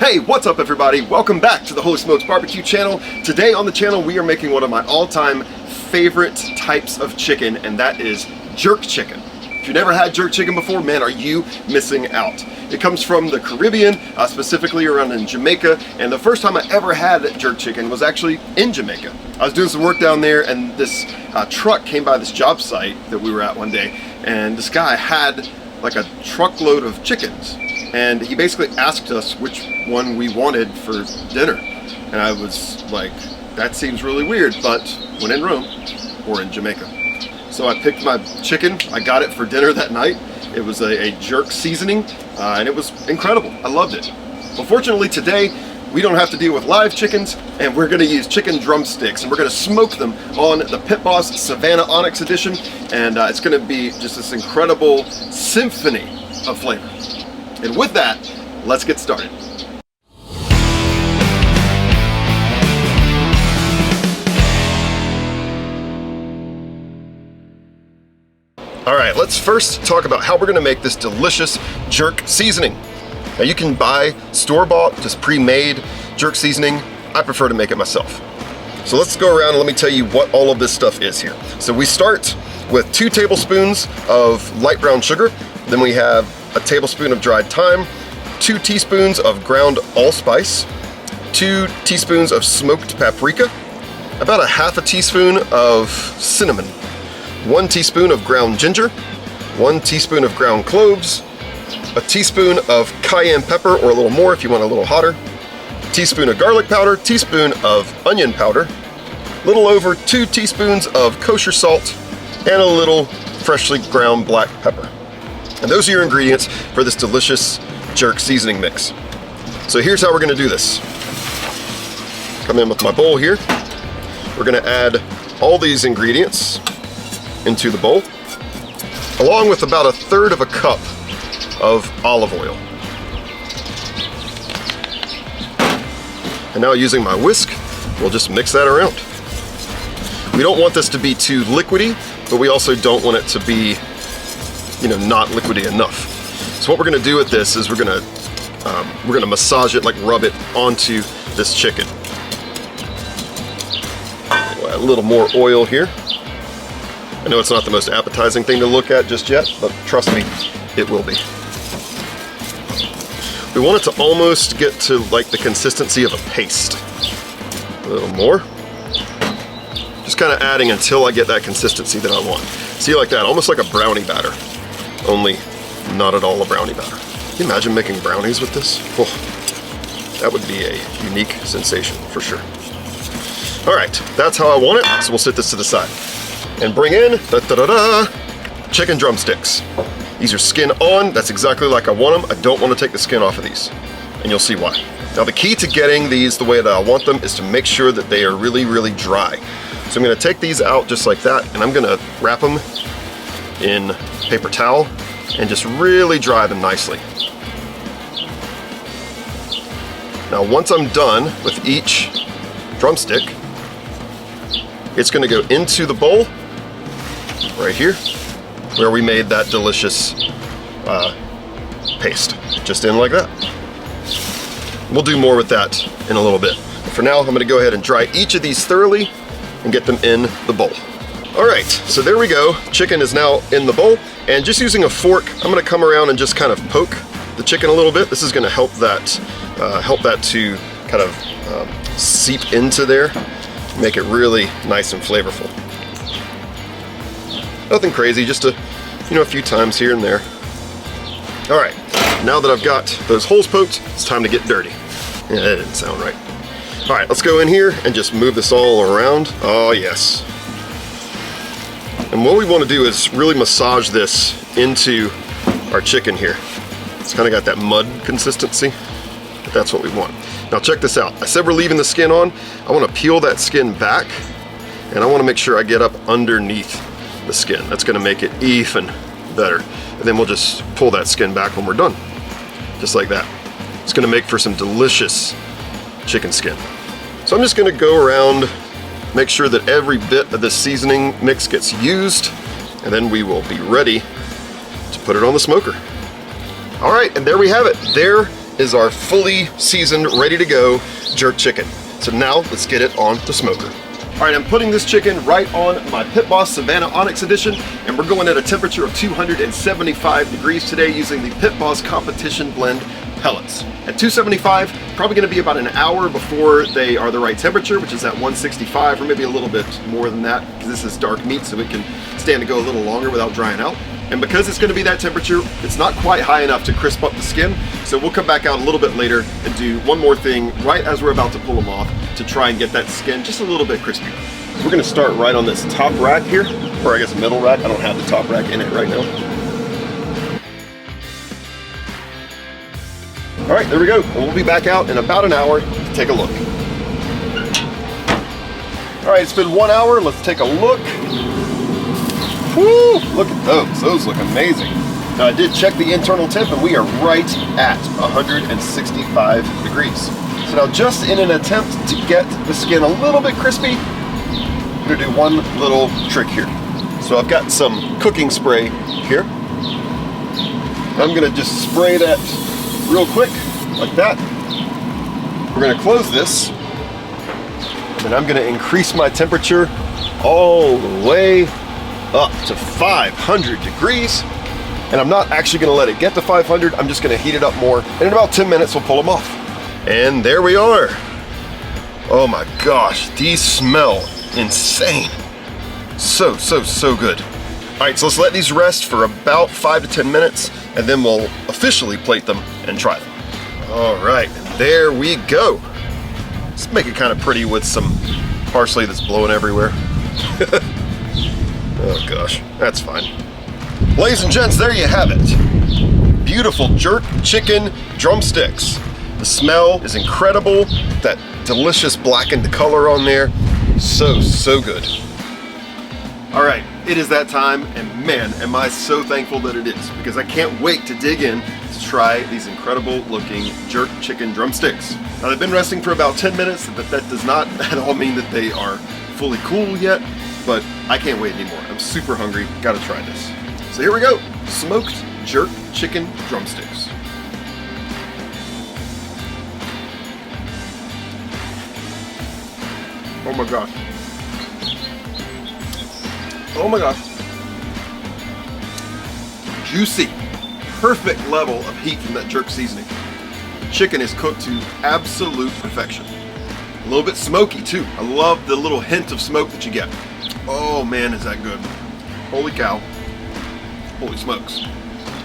Hey, what's up everybody? Welcome back to the Holy Smokes Barbecue channel. Today on the channel we are making one of my all-time favorite types of chicken, and that is jerk chicken. If you've never had jerk chicken before, man, are you missing out. It comes from the Caribbean, specifically around in Jamaica, and the first time I ever had jerk chicken was actually in Jamaica. I was doing some work down there, and this truck came by this job site that we were at one day, and this guy had like a truckload of chickens. And he basically asked us which one we wanted for dinner. And I was like, that seems really weird, but when in Rome, or in Jamaica. So I picked my chicken, I got it for dinner that night. It was a jerk seasoning, and it was incredible. I loved it. Well, fortunately today, we don't have to deal with live chickens, and we're gonna use chicken drumsticks, and we're gonna smoke them on the Pit Boss Savannah Onyx edition, and it's gonna be just this incredible symphony of flavor. And with that, let's get started. All right, let's first talk about how we're gonna make this delicious jerk seasoning. Now you can buy store-bought, just pre-made jerk seasoning. I prefer to make it myself. So let's go around and let me tell you what all of this stuff is here. So we start with 2 tablespoons of light brown sugar. Then we have a tablespoon of dried thyme, 2 teaspoons of ground allspice, 2 teaspoons of smoked paprika, about a half a teaspoon of cinnamon, 1 teaspoon of ground ginger, 1 teaspoon of ground cloves, a teaspoon of cayenne pepper, or a little more if you want a little hotter, a teaspoon of garlic powder, teaspoon of onion powder, a little over 2 teaspoons of kosher salt, and a little freshly ground black pepper. And those are your ingredients for this delicious jerk seasoning mix. So here's how we're gonna do this. Come in with my bowl here. We're gonna add all these ingredients into the bowl, along with about 1/3 of a cup of olive oil. And now using my whisk, we'll just mix that around. We don't want this to be too liquidy, but we also don't want it to be not liquidy enough. So what we're gonna do with this is we're gonna massage it, like rub it onto this chicken. We'll add a little more oil here. I know it's not the most appetizing thing to look at just yet, but trust me, it will be. We want it to almost get to like the consistency of a paste. A little more. Just kind of adding until I get that consistency that I want. See, like that, almost like a brownie batter. Only not at all a brownie batter. Can you imagine making brownies with this? Oh, that would be a unique sensation for sure. All right, that's how I want it, so we'll set this to the side. And bring in, chicken drumsticks. These are skin on, that's exactly like I want them. I don't want to take the skin off of these, and you'll see why. Now the key to getting these the way that I want them is to make sure that they are really, really dry. So I'm gonna take these out just like that, and I'm gonna wrap them in paper towel and just really dry them nicely. Now once I'm done with each drumstick, it's gonna go into the bowl right here where we made that delicious paste, just in like that. We'll do more with that in a little bit. But for now, I'm gonna go ahead and dry each of these thoroughly and get them in the bowl. All right, so there we go. Chicken is now in the bowl, and just using a fork, I'm gonna come around and just kind of poke the chicken a little bit. This is gonna help that to kind of seep into there, make it really nice and flavorful. Nothing crazy, just a few times here and there. All right, now that I've got those holes poked, it's time to get dirty. Yeah, that didn't sound right. All right, let's go in here and just move this all around. Oh yes. And what we want to do is really massage this into our chicken here. It's kind of got that mud consistency, but that's what we want. Now check this out. I said we're leaving the skin on. I want to peel that skin back, and I want to make sure I get up underneath the skin. That's going to make it even better. And then we'll just pull that skin back when we're done. Just like that. It's going to make for some delicious chicken skin. So I'm just going to go around, make sure that every bit of this seasoning mix gets used, and then we will be ready to put it on the smoker. All right, and there we have it. There is our fully seasoned, ready to go jerk chicken. So now let's get it on the smoker. All right, I'm putting this chicken right on my Pit Boss Savannah Onyx edition, and we're going at a temperature of 275 degrees today using the Pit Boss Competition Blend pellets. At 275, probably going to be about an hour before they are the right temperature, which is at 165, or maybe a little bit more than that, because this is dark meat, so it can stand to go a little longer without drying out. And because it's going to be that temperature, it's not quite high enough to crisp up the skin, so we'll come back out a little bit later and do one more thing right as we're about to pull them off to try and get that skin just a little bit crispier. We're going to start right on this top rack here, or I guess middle rack. I don't have the top rack in it right now. All right, there we go. And we'll be back out in about an hour to take a look. All right, it's been 1 hour. Let's take a look. Woo! Look at those. Those look amazing. Now, I did check the internal temp, and we are right at 165 degrees. So now, just in an attempt to get the skin a little bit crispy, I'm going to do one little trick here. So I've got some cooking spray here. I'm going to just spray that real quick, like that. We're going to close this, and I'm going to increase my temperature all the way up to 500 degrees. And I'm not actually going to let it get to 500. I'm just going to heat it up more. And in about 10 minutes, we'll pull them off. And there we are. Oh my gosh, these smell insane. So good. All right, so let's let these rest for about 5 to 10 minutes, and then we'll officially plate them and try them. All right, and there we go. Let's make it kind of pretty with some parsley that's blowing everywhere. Oh gosh, that's fine. Ladies and gents, there you have it. Beautiful jerk chicken drumsticks. The smell is incredible. That delicious blackened color on there. So good. All right, it is that time, and man, am I so thankful that it is, because I can't wait to dig in to try these incredible looking jerk chicken drumsticks. Now, they've been resting for about 10 minutes, but that does not at all mean that they are fully cool yet, but I can't wait anymore. I'm super hungry, gotta try this. So here we go, smoked jerk chicken drumsticks. Oh my gosh. Oh my gosh. Juicy. Perfect level of heat from that jerk seasoning. The chicken is cooked to absolute perfection. A little bit smoky too. I love the little hint of smoke that you get. Oh man, is that good. Holy cow. Holy smokes.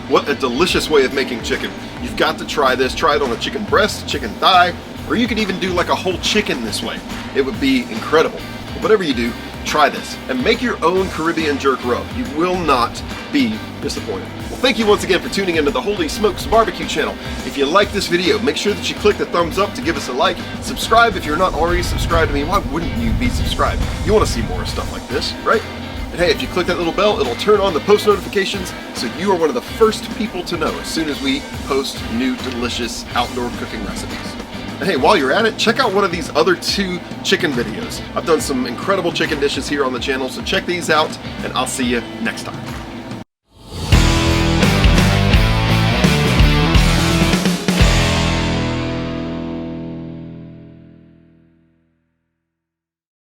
What a delicious way of making chicken. You've got to try this. Try it on a chicken breast, chicken thigh, or you could even do like a whole chicken this way. It would be incredible. But whatever you do, try this and make your own Caribbean jerk rub. You will not be disappointed. Well, thank you once again for tuning into the Holy Smokes Barbecue channel. If you like this video, make sure that you click the thumbs up to give us a like. Subscribe if you're not already subscribed to me. Why wouldn't you be subscribed? You want to see more stuff like this, right? And hey, if you click that little bell, it'll turn on the post notifications so you are one of the first people to know as soon as we post new delicious outdoor cooking recipes. And hey, while you're at it, check out one of these other 2 chicken videos. I've done some incredible chicken dishes here on the channel, so check these out, and I'll see you next time.